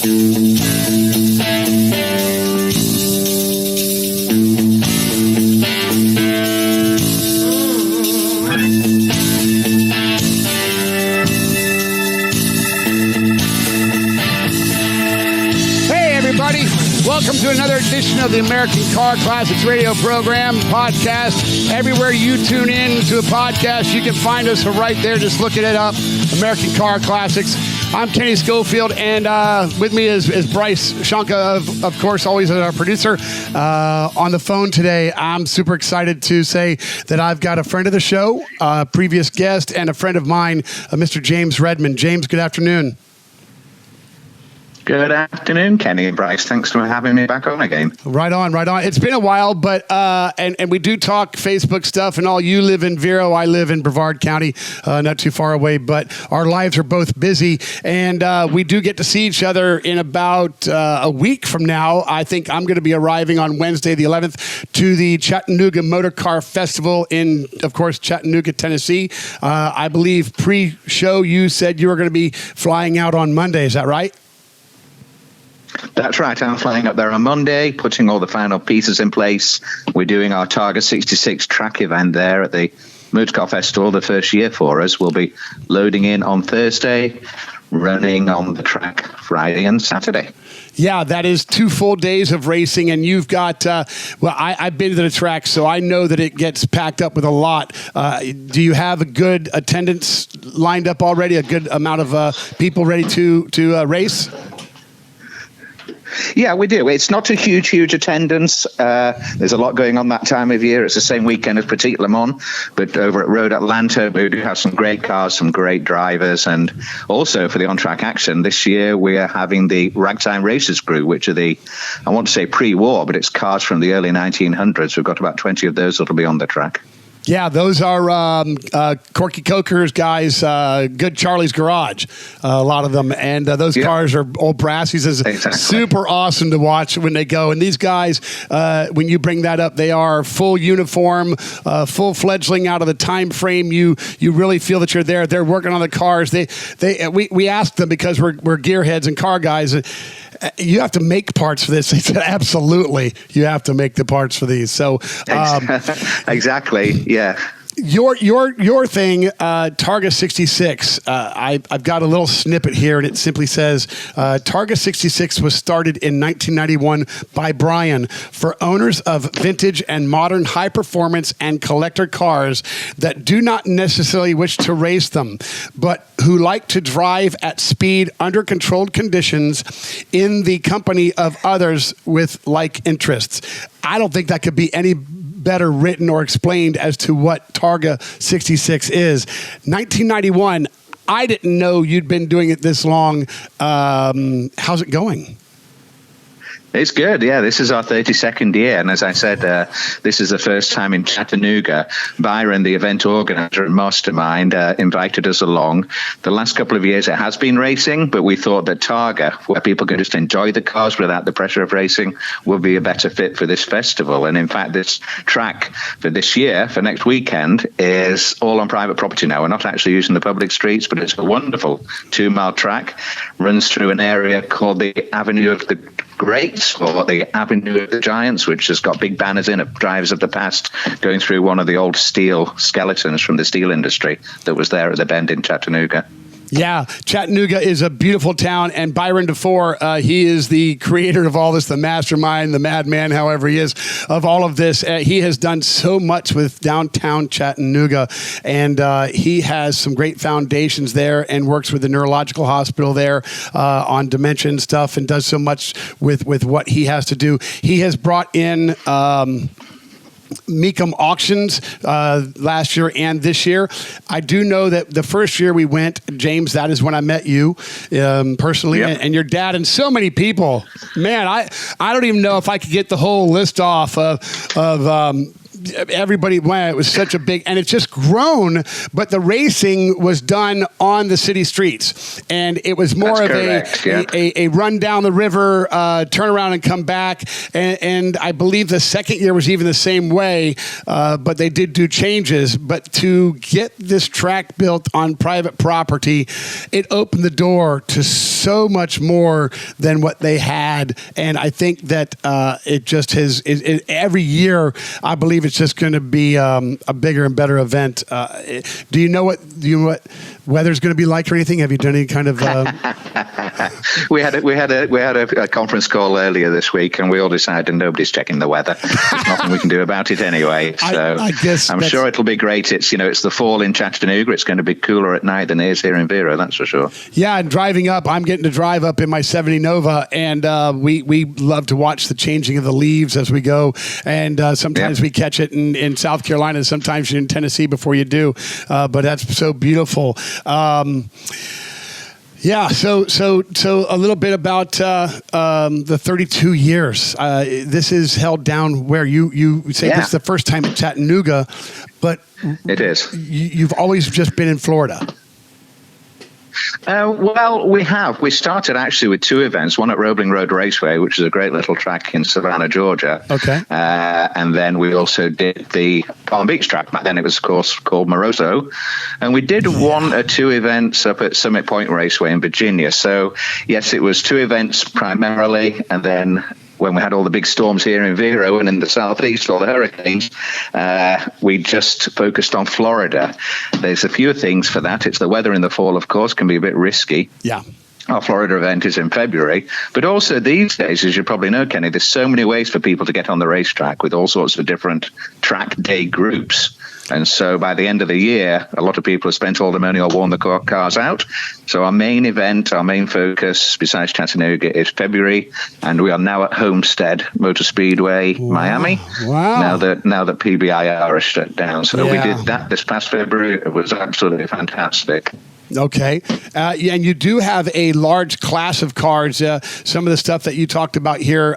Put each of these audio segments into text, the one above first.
Welcome to another edition of the American Car Classics radio program, podcast. Everywhere you tune in to a podcast, you can find us right there. Just looking it up, American Car Classics. I'm Kenny Schofield, and with me is Bryce Shanka, of course, always our producer. On the phone today, I'm super excited to say that I've got a friend of the show, previous guest, and a friend of mine, Mr. James Redman. James, good afternoon. Good afternoon, Kenny and Bryce. Thanks for having me back on again. Right on. It's been a while, but and we do talk Facebook stuff and all. You live in Vero, I live in Brevard County, not too far away, but our lives are both busy, and we do get to see each other in about a week from now. I think I'm going to be arriving on Wednesday, the 11th, to the Chattanooga Motorcar Festival in, of course, Chattanooga, Tennessee. I believe pre-show you said you were going to be flying out on Monday. Is that right? That's right. I'm flying up there on Monday, putting all the final pieces in place. We're doing our Targa 66 track event there at the Motorcar Festival, the first year for us. We'll be loading in on Thursday, running on the track Friday and Saturday. Yeah, that is 2 full days of racing, and you've got, I've been to the track, so I know that it gets packed up with a lot. Do you have a good attendance lined up already, a good amount of people ready to race? Yeah, we do. It's not a huge attendance. There's a lot going on that time of year. It's the same weekend as Petit Le Mans, but over at Road Atlanta, we do have some great cars, some great drivers, and also for the on-track action this year, we are having the Ragtime Racers crew, which are the, I want to say pre-war, but it's cars from the early 1900s. We've got about 20 of those that'll be on the track. Yeah, those are Corky Coker's guys, Good Charlie's Garage, a lot of them. And those cars are old brassies. Exactly. Super awesome to watch when they go. And these guys, when you bring that up, they are full uniform, full fledgling out of the time frame. You really feel that you're there. They're working on the cars. We asked them because we're gearheads and car guys. You have to make parts for this. They said, absolutely, you have to make the parts for these. So, exactly, yeah. Your thing, Targa 66. I've got a little snippet here, and it simply says, Targa 66 was started in 1991 by Brian for owners of vintage and modern high-performance and collector cars that do not necessarily wish to race them, but who like to drive at speed under controlled conditions in the company of others with like interests. I don't think that could be any better written or explained as to what Targa 66 is. 1991, I didn't know you'd been doing it this long. How's it going? It's good, yeah. This is our 32nd year, and as I said, this is the first time in Chattanooga. Byron, the event organizer and mastermind, invited us along. The last couple of years it has been racing, but we thought that Targa, where people can just enjoy the cars without the pressure of racing, would be a better fit for this festival. And in fact, this track for this year, for next weekend, is all on private property now. We're not actually using the public streets, but it's a wonderful 2-mile track. Runs through an area called the Avenue of the Greats, or the Avenue of the Giants, which has got big banners in of drivers of the past going through one of the old steel skeletons from the steel industry that was there at the Bend in Chattanooga. Yeah, Chattanooga is a beautiful town, and Byron DeFore, he is the creator of all this, the mastermind, the madman, however he is, of all of this. He has done so much with downtown Chattanooga, and he has some great foundations there and works with the neurological hospital there on dementia and stuff, and does so much with what he has to do. He has brought in Mecum auctions last year and this year. I do know that the first year we went, James, that is when I met you personally, yep. and your dad and so many people. Man, I don't even know if I could get the whole list off of everybody went. It was such a big, and it's just grown. But the racing was done on the city streets, and it was more a run down the river, turn around and come back. And I believe the second year was even the same way, but they did do changes. But to get this track built on private property, it opened the door to so much more than what they had. And I think that it just has, every year, I believe it's just going to be a bigger and better event. Do you know what weather's going to be like or anything? Have you done any kind of? We had a conference call earlier this week, and we all decided nobody's checking the weather. There's nothing we can do about it anyway. So I guess I'm sure it'll be great. It's it's the fall in Chattanooga. It's going to be cooler at night than it is here in Vero. That's for sure. Yeah, and driving up, I'm getting to drive up in my 70 Nova, and we love to watch the changing of the leaves as we go. And sometimes we catch it in South Carolina. Sometimes you're in Tennessee before you do. But that's so beautiful. Yeah, so a little bit about the 32 years. This is held down where you say this is the first time in Chattanooga, but it is. You've always just been in Florida. Well, we have. We started actually with two events, one at Roebling Road Raceway, which is a great little track in Savannah, Georgia. Okay. And then we also did the Palm Beach track. Back then it was, of course, called Moroso. And we did one or two events up at Summit Point Raceway in Virginia. So, yes, it was two events primarily, and then when we had all the big storms here in Vero and in the southeast, all the hurricanes, we just focused on Florida. There's a few things for that. It's the weather in the fall, of course, can be a bit risky. Yeah. Our Florida event is in February. But also these days, as you probably know, Kenny, there's so many ways for people to get on the racetrack with all sorts of different track day groups. And so by the end of the year, a lot of people have spent all the money or worn the cars out. So our main event, our main focus, besides Chattanooga, is February. And we are now at Homestead Motor Speedway, Miami. Wow. Now that PBIR is shut down. So we did that this past February. It was absolutely fantastic. Okay. And you do have a large class of cars. Some of the stuff that you talked about here,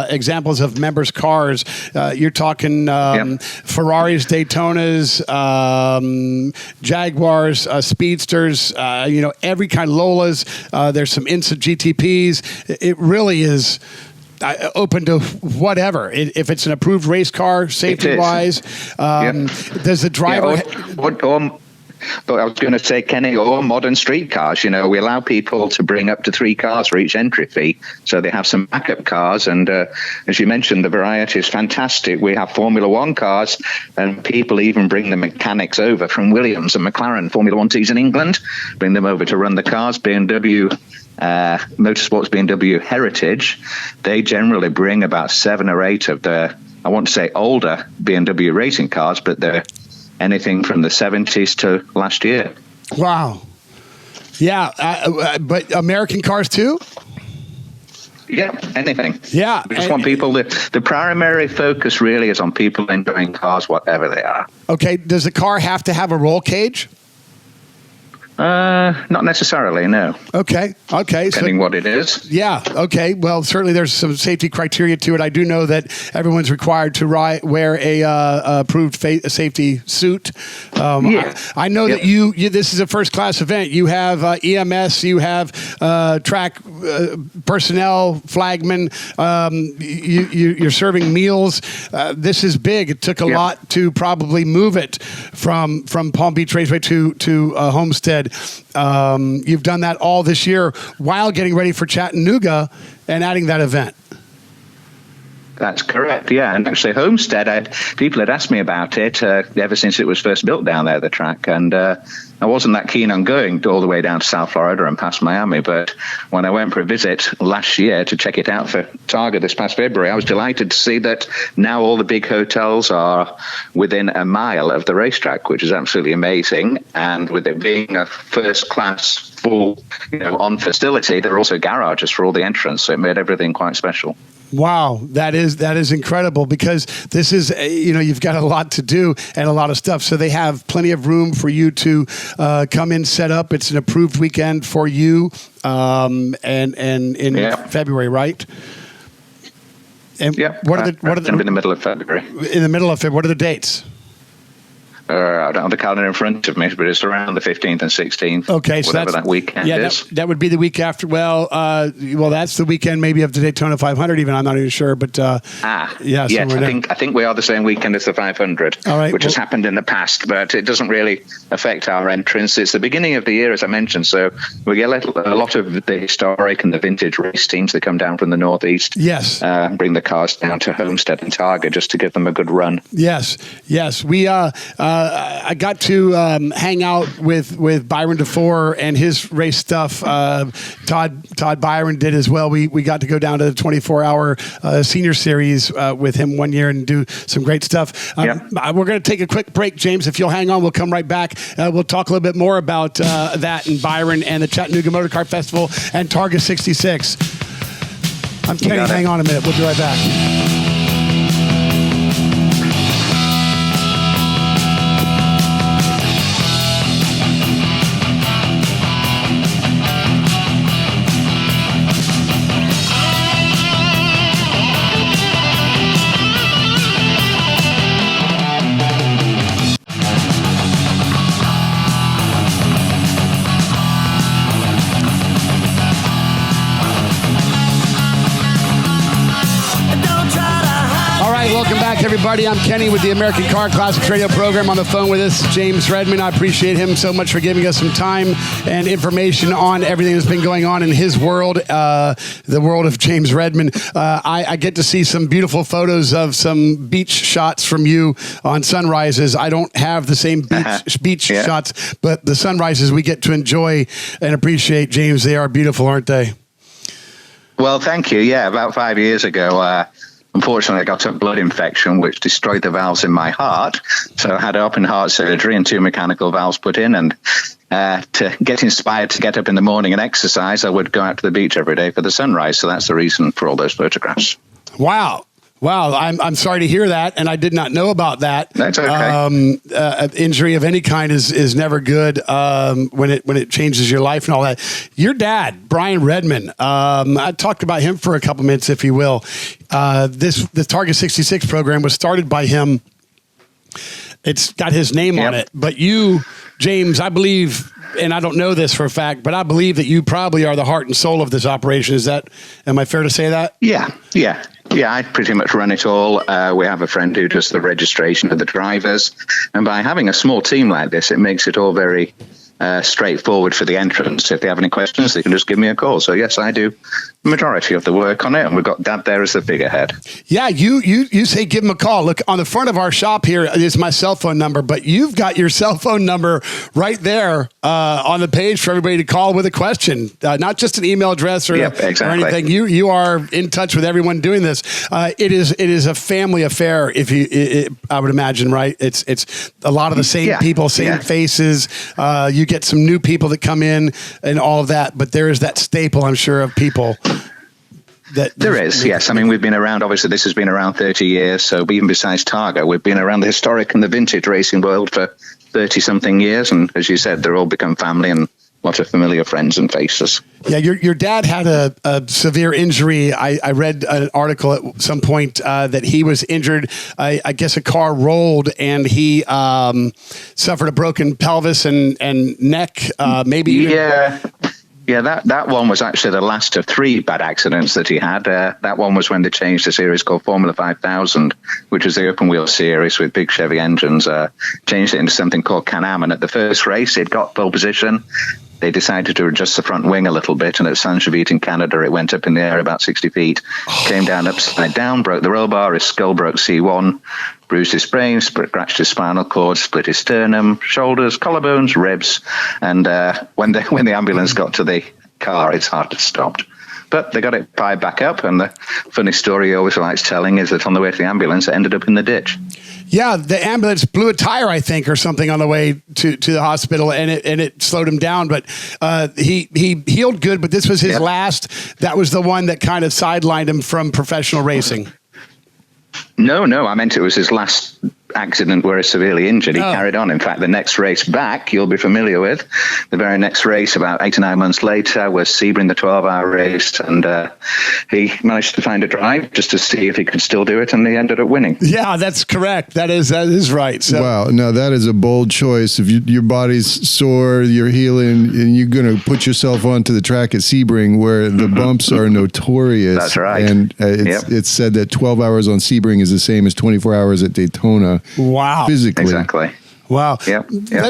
examples of members' cars. You're talking Ferraris, Daytonas, Jaguars, Speedsters, every kind of Lolas. There's some instant GTPs. It really is open to whatever. If it's an approved race car, safety-wise. Does the driver... But I was going to say, Kenny, or modern street cars, we allow people to bring up to 3 cars for each entry fee. So they have some backup cars. And as you mentioned, the variety is fantastic. We have Formula One cars, and people even bring the mechanics over from Williams and McLaren, Formula One teams in England, bring them over to run the cars. BMW Motorsports BMW Heritage, they generally bring about 7 or 8 of the, I want to say older BMW racing cars, but they're anything from the 70s to last year. Wow. Yeah, but American cars too? Yeah, anything. Yeah. We just want people, the primary focus really is on people enjoying cars, whatever they are. Okay, does the car have to have a roll cage? Not necessarily, no. Okay. Depending what it is. Yeah. Okay. Well, certainly there's some safety criteria to it. I do know that everyone's required to wear a approved safety suit. I know that you this is a first class event. You have EMS. You have track personnel, flagmen. You're serving meals. This is big. It took a lot to probably move it from Palm Beach Raceway to Homestead. You've done that all this year while getting ready for Chattanooga and adding that event. That's correct, yeah. And actually, Homestead, people had asked me about it ever since it was first built down there, the track. And I wasn't that keen on going all the way down to South Florida and past Miami. But when I went for a visit last year to check it out for Targa this past February, I was delighted to see that now all the big hotels are within a mile of the racetrack, which is absolutely amazing. And with it being a first-class full, on facility, there are also garages for all the entrants. So it made everything quite special. Wow, that is incredible, because this is, you've got a lot to do and a lot of stuff. So they have plenty of room for you to come in, set up. It's an approved weekend for you, and in February, right? And Yep. what are the in the middle of February? In the middle of February. What are the dates? I don't have the calendar in front of me, but it's around the 15th and 16th. Okay, so whatever that weekend is. That would be the week after. Well, that's the weekend maybe of the Daytona 500. Even I'm not even sure, but yes, I think we are the same weekend as the 500, all right, which has happened in the past, but it doesn't really affect our entrance. It's the beginning of the year, as I mentioned, so we get a lot of the historic and the vintage race teams that come down from the northeast. Yes, bring the cars down to Homestead and Targa just to give them a good run. Yes. We I got to hang out with Byron DeFore and his race stuff. Todd Byron did as well. We got to go down to the 24-hour senior series with him one year and do some great stuff. We're going to take a quick break, James. If you'll hang on, we'll come right back. We'll talk a little bit more about that and Byron and the Chattanooga Motorcar Festival and Targa 66. I'm Kenny. Hang on a minute. We'll be right back. Welcome back, everybody. I'm Kenny with the American Car Classics radio program. On the phone with us, James Redman. I appreciate him so much for giving us some time and information on everything that's been going on in his world, the world of James Redman. I get to see some beautiful photos of some beach shots from you on sunrises. I don't have the same beach shots, but the sunrises we get to enjoy and appreciate, James, they are beautiful, aren't they? Well, thank you. Yeah, about 5 years ago, unfortunately, I got a blood infection, which destroyed the valves in my heart. So I had open heart surgery and 2 mechanical valves put in. And to get inspired to get up in the morning and exercise, I would go out to the beach every day for the sunrise. So that's the reason for all those photographs. Wow. I'm sorry to hear that, and I did not know about that. That's okay. Injury of any kind is never good when it changes your life and all that. Your dad, Brian Redman, I talked about him for a couple minutes, if you will. The Targa 66 program was started by him. It's got his name on it, but you, James, I believe, and I don't know this for a fact, but I believe that you probably are the heart and soul of this operation. Am I fair to say that? Yeah, I pretty much run it all. We have a friend who does the registration of the drivers. And by having a small team like this, it makes it all very straightforward for the entrants. If they have any questions, they can just give me a call. So, yes, I do the majority of the work on it. And we've got Dad there as the figurehead. Yeah, you say give him a call. Look, on the front of our shop here is my cell phone number, but you've got your cell phone number right there on the page for everybody to call with a question, not just an email address or anything. You are in touch with everyone doing this. It is a family affair, I would imagine, right? It's a lot of the same people, same faces. You get some new people that come in and all of that, but there is that staple, I'm sure, of people. There is, yes. I mean, we've been around, obviously, this has been around 30 years. So even besides Targa, we've been around the historic and the vintage racing world for 30-something years. And as you said, they're all become family and a lot of familiar friends and faces. Yeah, your dad had a severe injury. I read an article at some point that he was injured. I guess a car rolled and he suffered a broken pelvis and neck. Yeah, that one was actually the last of 3 bad accidents that he had. That one was when they changed the series called Formula 5000, which was the open wheel series with big Chevy engines, changed it into something called Can-Am. And at the first race, it got pole position. They decided to adjust the front wing a little bit, and at San Chavit in Canada, it went up in the air about 60 feet, came down upside down, broke the roll bar, his skull broke C1, bruised his brain, scratched his spinal cord, split his sternum, shoulders, collarbones, ribs, and when the ambulance got to the car, his heart had stopped. But they got it fired back up, and the funny story he always likes telling is that on the way to the ambulance, it ended up in the ditch. Yeah, the ambulance blew a tire, I think, or something on the way to the hospital, and it slowed him down. But he healed good, but this was his last. That was the one that kind of sidelined him from professional racing. No, I meant it was his last accident where he's severely injured. He carried on. In fact, the next race back, you'll be familiar with, the very next race, about 8 or 9 months later, was Sebring, the 12-hour race, and he managed to find a drive just to see if he could still do it, and he ended up winning. Yeah, that's correct. That is right. So. Wow. Now, that is a bold choice. If your body's sore, you're healing, and you're going to put yourself onto the track at Sebring, where the bumps are notorious. That's right. And it's said that 12 hours on Sebring is the same as 24 hours at Daytona. Wow. Physically. Exactly. Wow. Yep.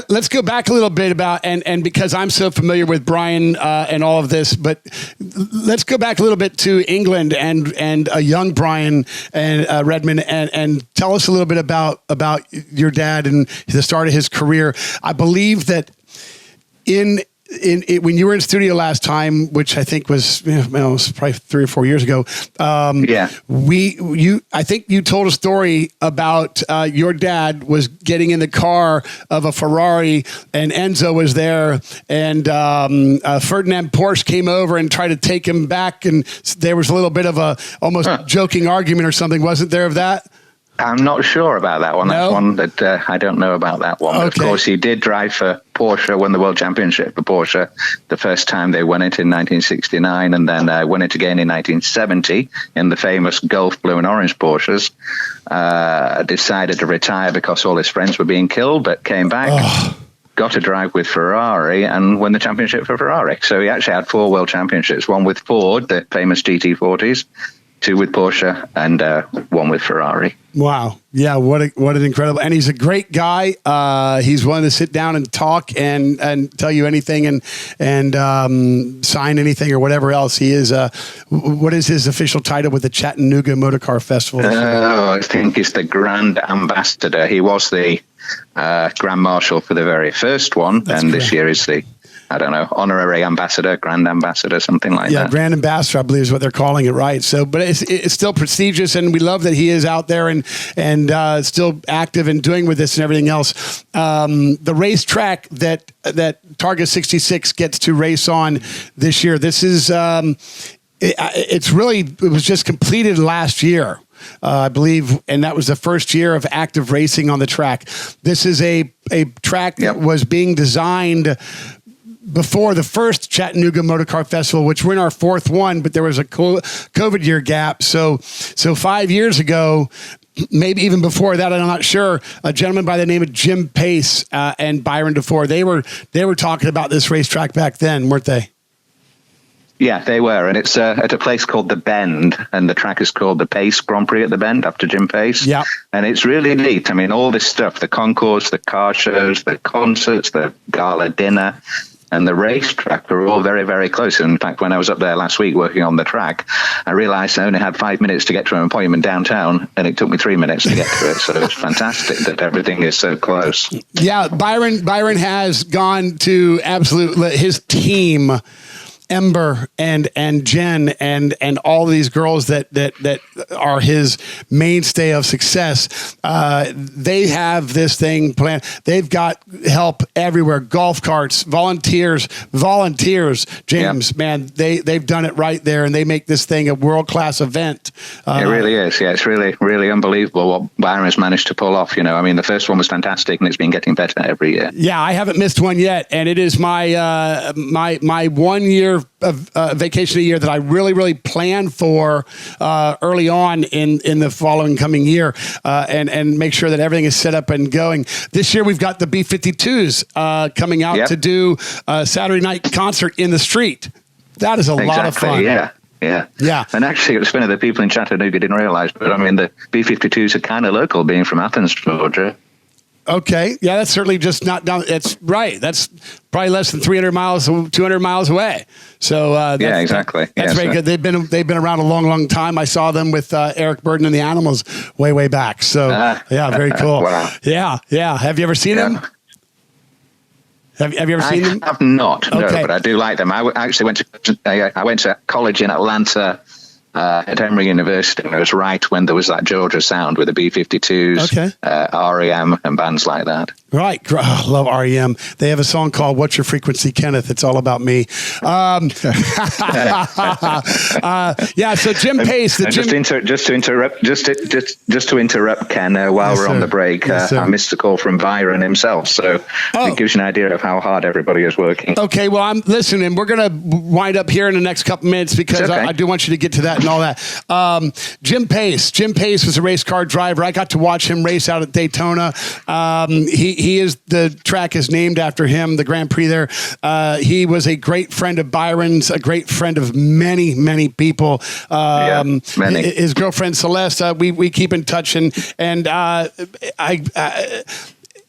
Let's go back a little bit about, and because I'm so familiar with Brian and all of this, but let's go back a little bit to England and a young Brian and Redman, and tell us a little bit about your dad and the start of his career. I believe that when you were in studio last time, which I think was, it was probably 3 or 4 years ago. I think you told a story about your dad was getting in the car of a Ferrari, and Enzo was there, and Ferdinand Porsche came over and tried to take him back, and there was a little bit of a almost joking argument or something, wasn't there, of that? I'm not sure about that one. No? That's one that I don't know about that one. But of course, he did drive for Porsche, won the World Championship for Porsche the first time they won it in 1969, and then won it again in 1970 in the famous Gulf blue and orange Porsches. Decided to retire because all his friends were being killed, but came back. Got to drive with Ferrari and won the championship for Ferrari. So he actually had 4 world championships, one with Ford, the famous GT40s, 2 with Porsche, and 1 with Ferrari. Wow. Yeah, what an incredible, and he's a great guy. He's willing to sit down and talk and tell you anything and sign anything or whatever else. He is, what is his official title with the Chattanooga Motorcar Festival? I think he's the Grand Ambassador. He was the Grand Marshal for the very first one, That's and correct. this year is the, I don't know, honorary ambassador, grand ambassador, something like that. Yeah, grand ambassador, I believe is what they're calling it, right? So, but it's still prestigious, and we love that he is out there and still active and doing with this and everything else. The racetrack that Targa 66 gets to race on this year. This is it was just completed last year. I believe, and that was the first year of active racing on the track. This is a track that was being designed before the first Chattanooga Motorcar Festival, which we're in our 4th one, but there was a COVID year gap. So 5 years ago, maybe even before that, I'm not sure, a gentleman by the name of Jim Pace and Byron DeFore, they were talking about this racetrack back then, weren't they? Yeah, they were, and it's at a place called The Bend, and the track is called the Pace Grand Prix at The Bend, after Jim Pace. Yeah. And it's really neat. I mean, all this stuff, the concourse, the car shows, the concerts, the gala dinner, and the racetrack are all very, very close. In fact, when I was up there last week working on the track, I realized I only had 5 minutes to get to an appointment downtown, and it took me 3 minutes to get to it. So it's fantastic that everything is so close. Yeah, Byron has gone to his team, Ember and Jen and all these girls that are his mainstay of success. They have this thing planned. They've got help everywhere. Golf carts, volunteers. James, man, they've done it right there, and they make this thing a world-class event. It really is. Yeah, it's really, really unbelievable what Byron has managed to pull off. I mean, the first one was fantastic, and it's been getting better every year. Yeah, I haven't missed one yet, and it is my my 1 year vacation a year that I really plan for early on in the following coming year, and make sure that everything is set up and going. This year we've got the B-52s coming out to do a Saturday night concert in the street. That is a lot of fun. Yeah. And actually, it's funny that people in Chattanooga didn't realize, but I mean, the B-52s are kind of local, being from Athens, Georgia. Okay. Yeah, that's certainly just not down. That's right. That's probably less than 300 miles, 200 miles away. So yeah, exactly. That's very good. They've been around a long time. I saw them with Eric Burden and the Animals way back. So yeah, very cool. Wow. Yeah. Have you ever seen them? Have you ever seen them? I have not. No, Okay. but I do like them. I actually went to college in Atlanta. At Emory University, and it was right when there was that Georgia sound with the B-52s, Okay. REM, and bands like that. Right. I love REM. They have a song called What's Your Frequency, Kenneth? It's all about me. Yeah, so Jim Pace. Just to interrupt, Ken, while Yes, we're sir. on the break, Yes, sir. I missed a call from Byron himself, so it gives you an idea of how hard everybody is working. Okay, well, I'm listening. We're going to wind up here in the next couple minutes because Okay. I do want you to get to that and all that. Jim Pace. Jim Pace was a race car driver. I got to watch him race out at Daytona. He is, the track is named after him, the Grand Prix there. He was a great friend of Byron's, a great friend of many, many people. Many. His girlfriend Celeste, we keep in touch, and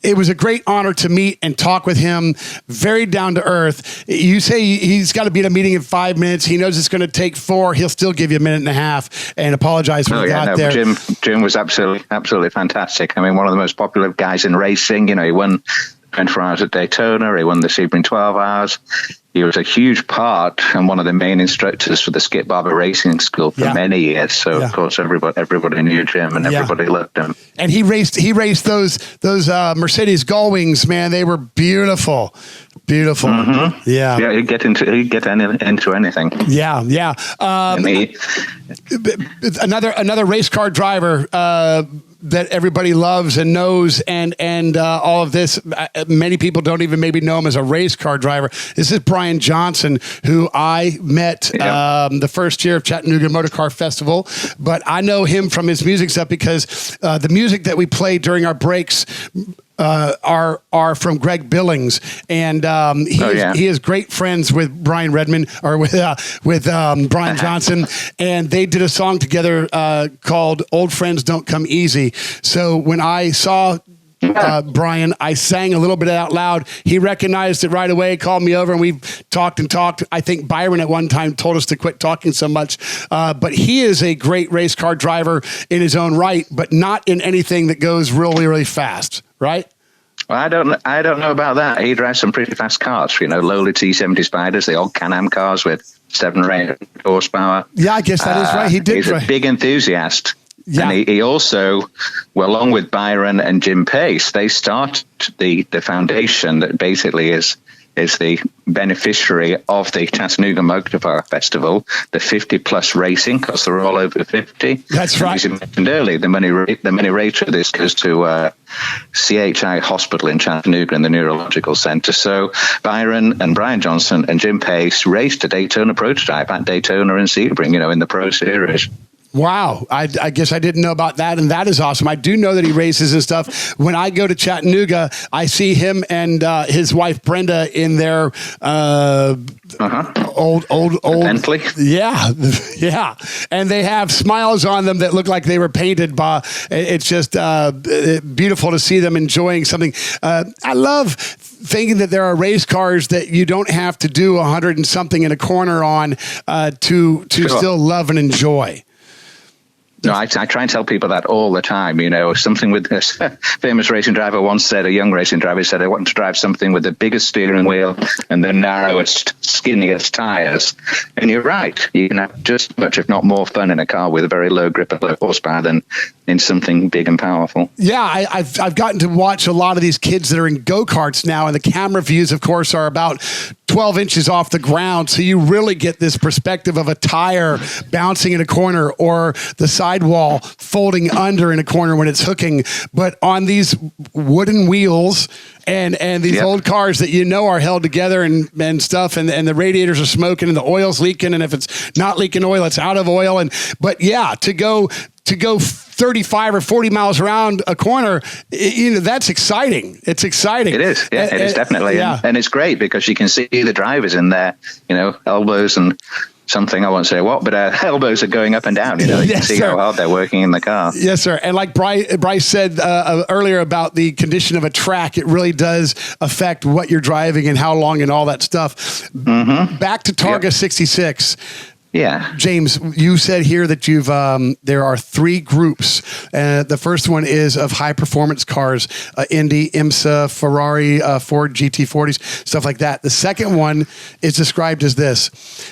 it was a great honor to meet and talk with him. Very down to earth. You say he's got to be at a meeting in 5 minutes. He knows it's going to take 4. He'll still give you a minute and a half and apologize when he got there. Jim was absolutely fantastic. I mean, one of the most popular guys in racing. You know, he won 24 hours at Daytona. He won the Sebring 12 hours. He was a huge part and one of the main instructors for the Skip Barber Racing School for many years. So of course everybody knew Jim and everybody loved him. And he raced those Mercedes Gullwings, man. They were beautiful. Beautiful. Mm-hmm. Yeah. Yeah, he'd get into anything. Yeah, yeah. Another race car driver that everybody loves and knows, and all of this. Many people don't even maybe know him as a race car driver. This is Brian Johnson, who I met the first year of Chattanooga Motorcar Festival, but I know him from his music stuff because the music that we play during our breaks are from Greg Billings, and he is great friends with Brian Redman, or with Brian Johnson, and they did a song together called "Old Friends Don't Come Easy." So when I saw Brian, I sang a little bit out loud. He recognized it right away, called me over, and we talked and talked. I think Byron at one time told us to quit talking so much, but he is a great race car driver in his own right, but not in anything that goes really, really fast. Right? Well, I don't know about that. He drives some pretty fast cars, you know, lowly T70 Spiders, the old Can-Am cars with 7 or 8 horsepower. Yeah, I guess that is right. He did. He's a big enthusiast. Yeah. And he also, well, along with Byron and Jim Pace, they started the foundation that basically is the beneficiary of the Chattanooga Motorcar Festival, the 50-plus racing, because they're all over 50. That's right. As you mentioned earlier, the money rate of this goes to CHI Hospital in Chattanooga and the Neurological Center. So Byron and Brian Johnson and Jim Pace raced a Daytona prototype at Daytona and Sebring, you know, in the Pro Series. Wow. I guess I didn't know about that, and that is awesome. I do know that he races and stuff. When I go to Chattanooga, I see him and his wife Brenda in their old Bentley. Yeah, yeah, and they have smiles on them that look like they were painted by. It's just beautiful to see them enjoying something. I love thinking that there are race cars that you don't have to do 100 and something in a corner on to still love and enjoy. No, I try and tell people that all the time. You know, something with this famous racing driver once said, a young racing driver said, I want to drive something with the biggest steering wheel and the narrowest, skinniest tires. And you're right. You can have just as much, if not more, fun in a car with a very low grip and low horsepower than in something big and powerful. Yeah, I've gotten to watch a lot of these kids that are in go-karts now, and the camera views, of course, are about 12 inches off the ground. So you really get this perspective of a tire bouncing in a corner or the sidewall folding under in a corner when it's hooking. But on these wooden wheels and these old cars that you know are held together and stuff, and the radiators are smoking and the oil's leaking, and if it's not leaking oil, it's out of oil. But yeah, to go 35 or 40 miles around a corner, you know, that's exciting. It's exciting. It is. Yeah, it is definitely. Yeah. And it's great because you can see the drivers in there, you know, elbows and something, I won't say what, but elbows are going up and down. You know, you can see how hard they're working in the car. Yes, sir. And like Bryce said earlier about the condition of a track, it really does affect what you're driving and how long and all that stuff. Mm-hmm. Back to Targa 66. Yeah. James, you said here that you've there are 3 groups. The first one is of high performance cars, Indy, IMSA, Ferrari, Ford GT40s, stuff like that. The second one is described as this: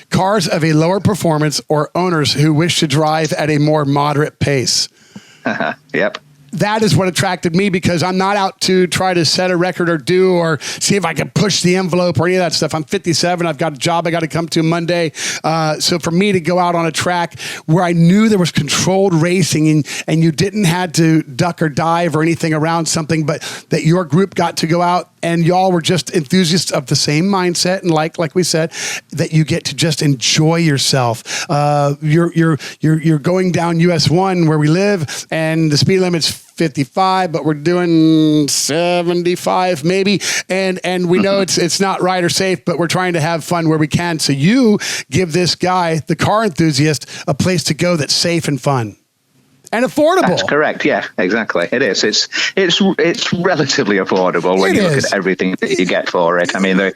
cars of a lower performance or owners who wish to drive at a more moderate pace. Yep. that is what attracted me, because I'm not out to try to set a record or see if I can push the envelope or any of that stuff. I'm 57. I've got a job I got to come to Monday. So for me to go out on a track where I knew there was controlled racing and you didn't have to duck or dive or anything around something, but that your group got to go out and y'all were just enthusiasts of the same mindset, and like we said, that you get to just enjoy yourself. You're going down US 1 where we live, and the speed limit's 55, but we're doing 75 maybe, and we know it's not right or safe, but we're trying to have fun where we can. So you give this guy, the car enthusiast, a place to go that's safe and fun. And affordable. That's correct. Yeah, exactly. It is. It's relatively affordable when you look at everything that you get for it. I mean,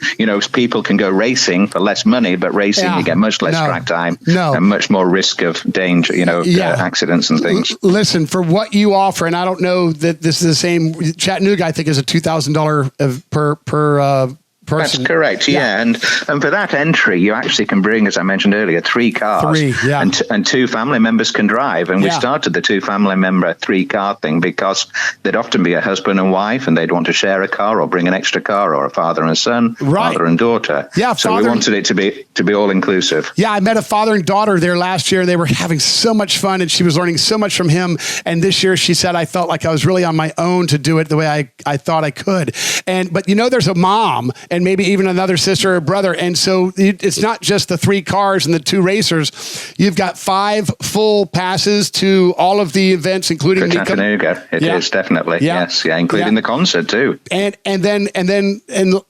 people can go racing for less money, but racing you get much less track time and much more risk of danger. Accidents and things. Listen, for what you offer, and I don't know that this is the same. Chattanooga, I think, is a $2,000 per person. That's correct, yeah. And for that entry, you actually can bring, as I mentioned earlier, 3 cars. And 2 family members can drive. And we started the 2 family member 3-car thing because there'd often be a husband and wife, and they'd want to share a car or bring an extra car, or a father and son, father and daughter. Yeah, so we wanted it to be all inclusive. Yeah, I met a father and daughter there last year. They were having so much fun, and she was learning so much from him. And this year, she said, I felt like I was really on my own to do it the way I thought I could. But there's a mom and maybe even another sister or brother. And so it's not just the 3 cars and the 2 racers. You've got 5 full passes to all of the events, including for Chattanooga. It is definitely. Yes. Yeah. Including the concert too. And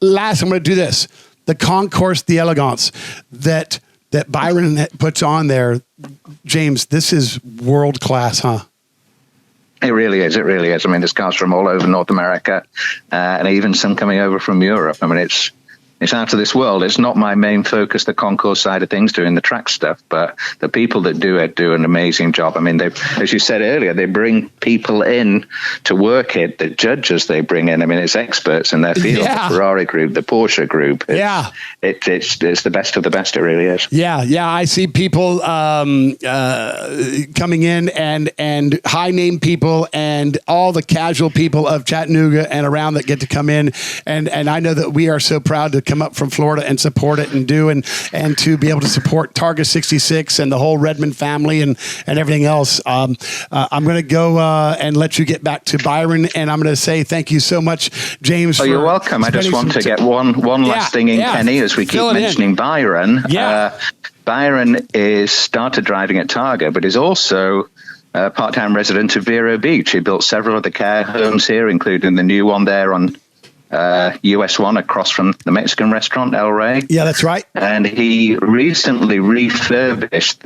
last, I'm going to do this. The Concours d'Elegance that Byron puts on there. James, this is world class, huh? It really is. It really is. I mean, there's cars from all over North America, and even some coming over from Europe. I mean, it's out of this world. It's not my main focus, the concourse side of things, doing the track stuff, but the people that do it do an amazing job. I mean, they, as you said earlier, they bring people in to work it, the judges they bring in. I mean, it's experts in their field, the Ferrari group, the Porsche group. It's the best of the best. It really is. Yeah. I see people coming in and high name people and all the casual people of Chattanooga and around that get to come in. And I know that we are so proud to come up from Florida and support it and to be able to support Targa 66 and the whole Redman family and everything else. I'm going to go and let you get back to Byron, and I'm going to say thank you so much, James. Oh, you're welcome. I just want to get one last thing in, Kenny, as we keep mentioning Byron. Byron is started driving at Targa, but is also a part-time resident of Vero Beach. He built several of the care homes here, including the new one there on US 1 across from the Mexican restaurant, El Rey. Yeah, that's right. And he recently refurbished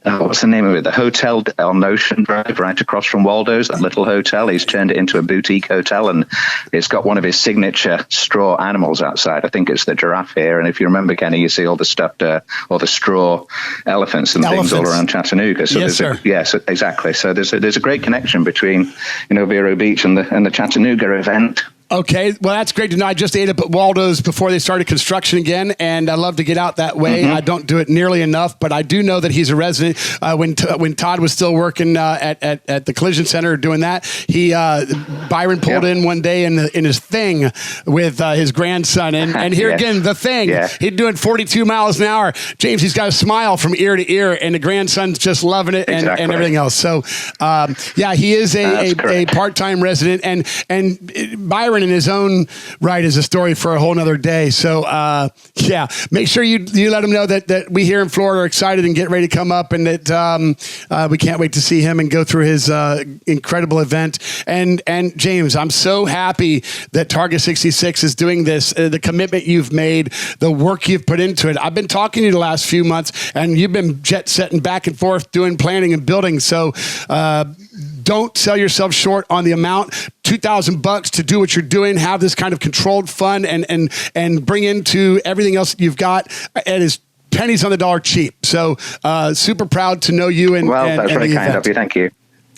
what's the name of it? The hotel on Ocean Drive, right across from Waldo's, that little hotel. He's turned it into a boutique hotel, and it's got one of his signature straw animals outside. I think it's the giraffe here. And if you remember, Kenny, you see all the stuffed or the straw elephants and things all around Chattanooga. So exactly. So there's a great connection between Vero Beach and the Chattanooga event. Okay, well, that's great to know. I just ate up at Waldo's before they started construction again, and I love to get out that way. I don't do it nearly enough, but I do know that he's a resident. When Todd was still working at the collision center doing that, Byron pulled in one day in his thing with his grandson, and here again, the thing. He's doing 42 miles an hour. James, he's got a smile from ear to ear, and the grandson's just loving it and everything else. So, he is a part-time resident, and Byron in his own right is a story for a whole nother day. So, make sure you let him know that we here in Florida are excited and get ready to come up, and that we can't wait to see him and go through his incredible event. And James, I'm so happy that Targa 66 is doing this, the commitment you've made, the work you've put into it. I've been talking to you the last few months, and you've been jet setting back and forth doing planning and building. So, don't sell yourself short on the amount. $2,000 to do what you're doing, have this kind of controlled fun and bring into everything else that you've got. It is pennies on the dollar cheap. So super proud to know you. That's very kind of you. Thank you.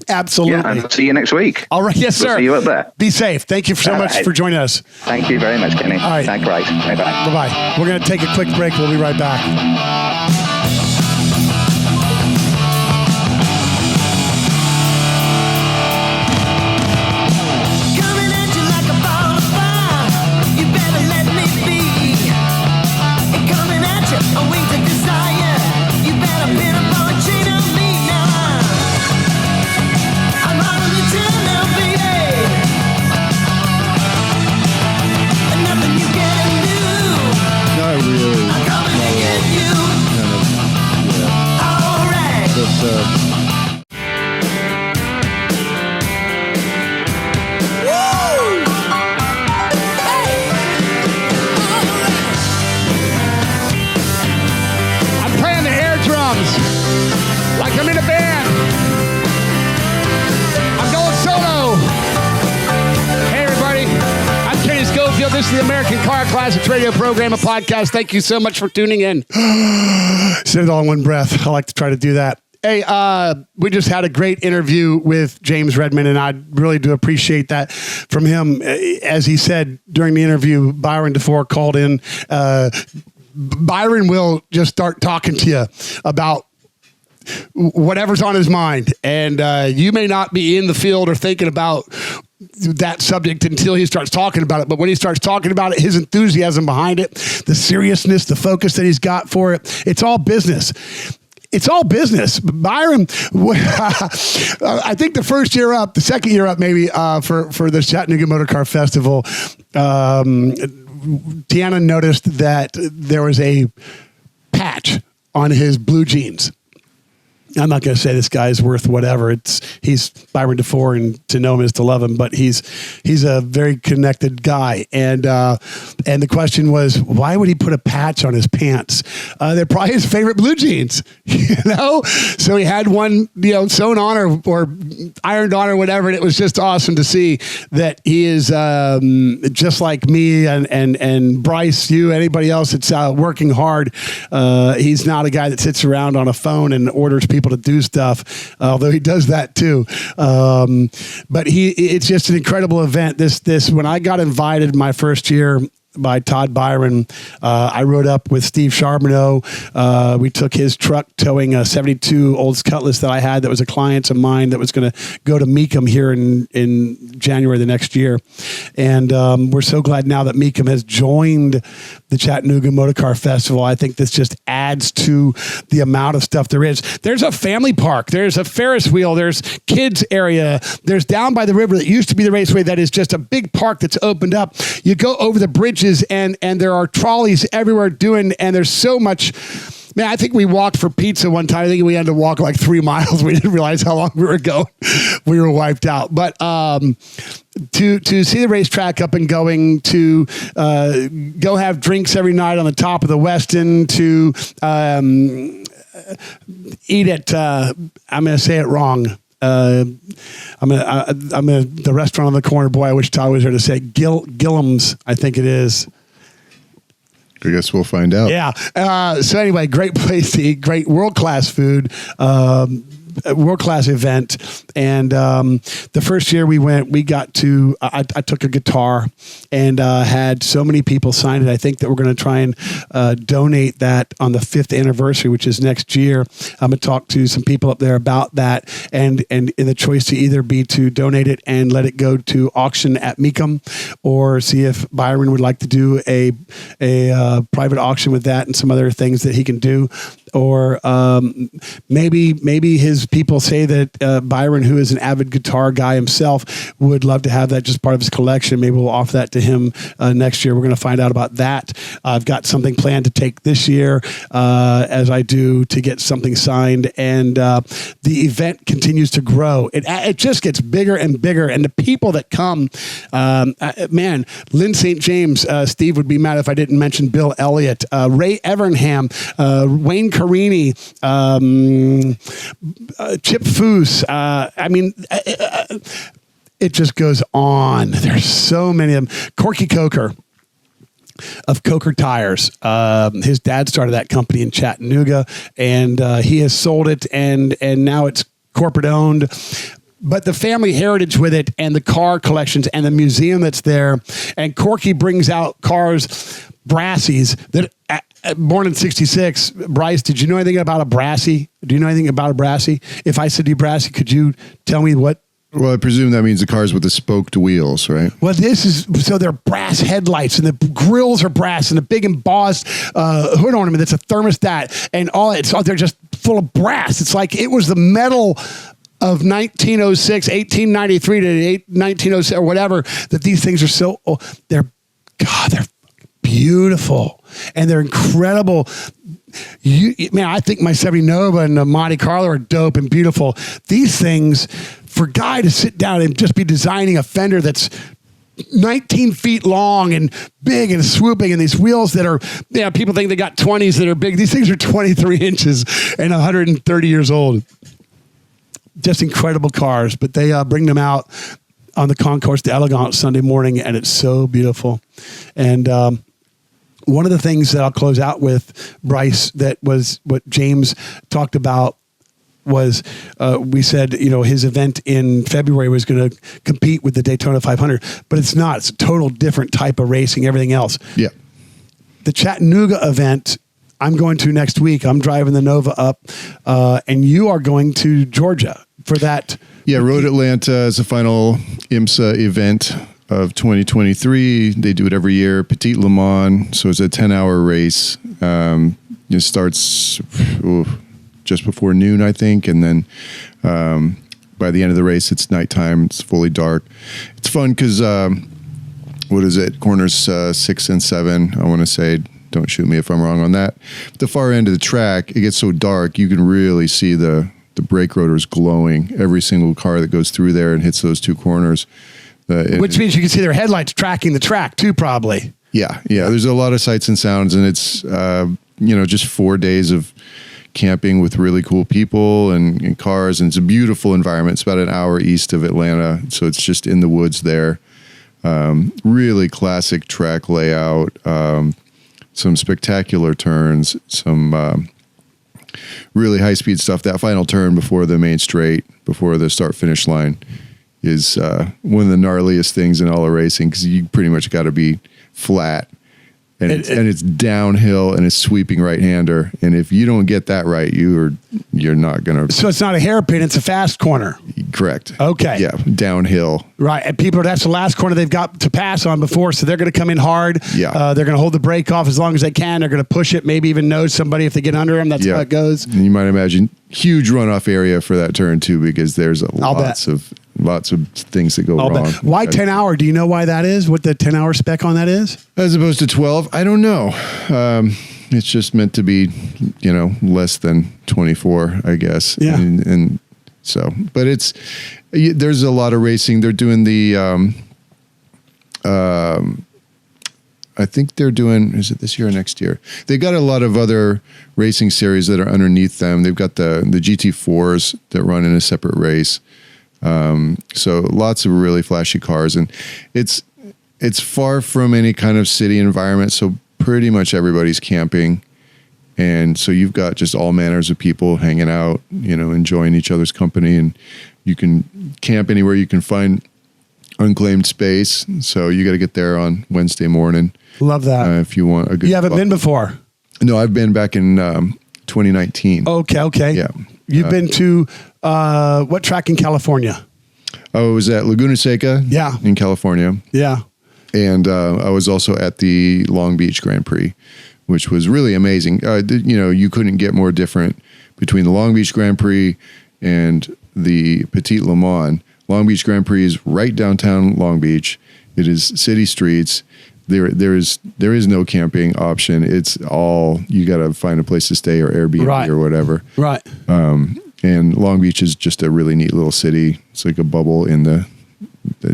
Absolutely. Yeah, and I'll see you next week. All right. Yes, sir. We'll see you up there. Be safe. Thank you so much for joining us. Thank you very much, Kenny. All right. Thank you. Bye-bye. Bye-bye. We're going to take a quick break. We'll be right back. I'm playing the air drums like I'm in a band. I'm going solo. Hey, everybody. I'm Kenny Schofield. This is the American Car Classics radio program, a podcast. Thank you so much for tuning in. Said it all in one breath. I like to try to do that. Hey, we just had a great interview with James Redman, and I really do appreciate that from him. As he said during the interview, Byron DeFore called in. Byron will just start talking to you about whatever's on his mind. And you may not be in the field or thinking about that subject until he starts talking about it. But when he starts talking about it, his enthusiasm behind it, the seriousness, the focus that he's got for it, it's all business. It's all business. Byron, I think the first year up, the second year up maybe for the Chattanooga Motorcar Festival, Deanna noticed that there was a patch on his blue jeans. I'm not going to say this guy's worth whatever. He's Byron DeFore, and to know him is to love him. But he's a very connected guy, and the question was, why would he put a patch on his pants? They're probably his favorite blue jeans, you know. So he had one, sewn on or ironed on or whatever, and it was just awesome to see that he is just like me and Bryce, you, anybody else that's working hard. He's not a guy that sits around on a phone and orders people to do stuff, although he does that too. But it's just an incredible event. This when I got invited my first year by Todd Byron, I rode up with Steve Charbonneau. We took his truck towing a 72 Olds Cutlass that I had that was a client of mine that was going to go to Mecum here in January the next year. And we're so glad now that Mecum has joined the Chattanooga Motorcar Festival. I think this just adds to the amount of stuff there is. There's a family park. There's a Ferris wheel. There's kids area. There's down by the river that used to be the raceway that is just a big park that's opened up. You go over the bridges and there are trolleys everywhere and there's so much. Man, I think we walked for pizza one time. I think we had to walk like 3 miles. We didn't realize how long we were going. We were wiped out. But to see the racetrack up and going, to go have drinks every night on the top of the Westin, to eat at, I'm going to say it wrong. The restaurant on the corner. Boy, I wish Todd was there to say Gillam's, I think it is. I guess we'll find out. Yeah. So anyway, great place to eat, great world-class food, world-class event. And the first year we went, we got to, I took a guitar and had so many people sign it. I think that we're going to try and donate that on the 5th anniversary, which is next year. I'm going to talk to some people up there about that. And the choice to either be to donate it and let it go to auction at Mecum, or see if Byron would like to do a private auction with that and some other things that he can do. Or maybe his people say that Byron, who is an avid guitar guy himself, would love to have that just part of his collection. Maybe we'll offer that to him next year. We're going to find out about that. I've got something planned to take this year, as I do, to get something signed. And the event continues to grow. It just gets bigger and bigger. And the people that come, man, Lynn St. James, Steve would be mad if I didn't mention Bill Elliott, Ray Evernham, Wayne Carini, Chip Foose. I mean, it just goes on. There's so many of them. Corky Coker of Coker Tires. His dad started that company in Chattanooga, and he has sold it, and now it's corporate owned. But the family heritage with it, and the car collections, and the museum that's there, and Corky brings out cars, Brassies that. Born in 66, Bryce, did you know anything about a Brassie? Do you know anything about a Brassie? If I said to you Brassie, could you tell me what? Well, I presume that means the cars with the spoked wheels, right? Well, so they're brass headlights, and the grills are brass, and the big embossed hood ornament that's a thermostat, and they're just full of brass. It's like it was the metal of 1906, 1893 to 1906 or whatever, that these things are they're beautiful, and they're incredible man, I think my 70 Nova and the Monte Carlo are dope and beautiful. These things, for a guy to sit down and just be designing a fender that's 19 feet long and big and swooping, and these wheels that are, people think they got 20s that are big. These things are 23 inches and 130 years old. Just incredible cars, but they bring them out on the Concours d'Elegance Sunday morning, and it's so beautiful. And one of the things that I'll close out with, Bryce, that was what James talked about was we said, his event in February was going to compete with the Daytona 500, but it's not. It's a total different type of racing, everything else. Yeah. The Chattanooga event I'm going to next week. I'm driving the Nova up, and you are going to Georgia for that. Yeah, Road Atlanta is the final IMSA event of 2023. They do it every year. Petit Le Mans, so it's a 10-hour race. It starts just before noon, I think, and then by the end of the race, it's nighttime. It's fully dark. It's fun because what is it? Corners 6 and 7. I want to say. Don't shoot me if I'm wrong on that. At the far end of the track, it gets so dark, you can really see the brake rotors glowing. Every single car that goes through there and hits those two corners. Which means you can see their headlights tracking the track too, probably. Yeah. There's a lot of sights and sounds, and it's, just 4 days of camping with really cool people and cars, and it's a beautiful environment. It's about an hour east of Atlanta, so it's just in the woods there. Really classic track layout. Some spectacular turns, some really high-speed stuff. That final turn before the main straight, before the start-finish line, is one of the gnarliest things in all of racing, because you pretty much got to be flat, and it's downhill, and it's sweeping right-hander. And if you don't get that right, you're not going to... So it's not a hairpin, it's a fast corner. Correct. Okay. Yeah, downhill. Right, and that's the last corner they've got to pass on before, so they're going to come in hard. Yeah. They're going to hold the brake off as long as they can. They're going to push it, maybe even nose somebody if they get under them. That's how it goes. And you might imagine huge runoff area for that turn, too, because there's lots of things that go wrong. Why 10 hour? Do you know why that is? What the 10 hour spec on that is? As opposed to 12? I don't know. It's just meant to be, less than 24, I guess. Yeah. And so, but there's a lot of racing. They're doing I think they're doing, is it this year or next year? They got a lot of other racing series that are underneath them. They've got the GT4s that run in a separate race. So lots of really flashy cars, and it's far from any kind of city environment. So pretty much everybody's camping. And so you've got just all manners of people hanging out, enjoying each other's company, and you can camp anywhere you can find unclaimed space. So you got to get there on Wednesday morning. Love that. If you want a good... You haven't been before? No, I've been back in 2019. Okay. Yeah. You've been to what track in California? I was at Laguna Seca in California. Yeah. And I was also at the Long Beach Grand Prix, which was really amazing. You couldn't get more different between the Long Beach Grand Prix and the Petit Le Mans. Long Beach Grand Prix is right downtown Long Beach. It is city streets. There is no camping option. It's all, you got to find a place to stay or Airbnb or whatever. Right. And Long Beach is just a really neat little city. It's like a bubble in the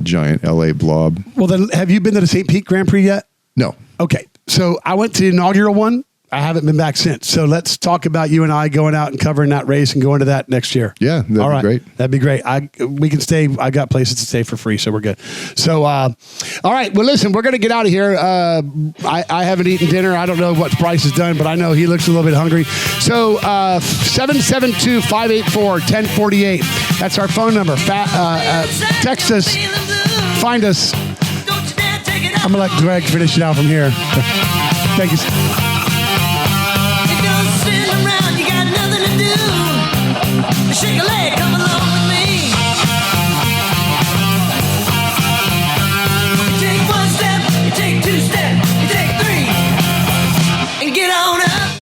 giant LA blob. Well, then, have you been to the St. Pete Grand Prix yet? No. Okay. So I went to the inaugural one. I haven't been back since. So let's talk about you and I going out and covering that race and going to that next year. Yeah, that'd be great. That'd be great. We can stay. I got places to stay for free, so we're good. So, all right. Well, listen, we're going to get out of here. I haven't eaten dinner. I don't know what Bryce has done, but I know he looks a little bit hungry. So 772-584-1048. That's our phone number. Text us. Find us. I'm going to let Greg finish it out from here. Thank you.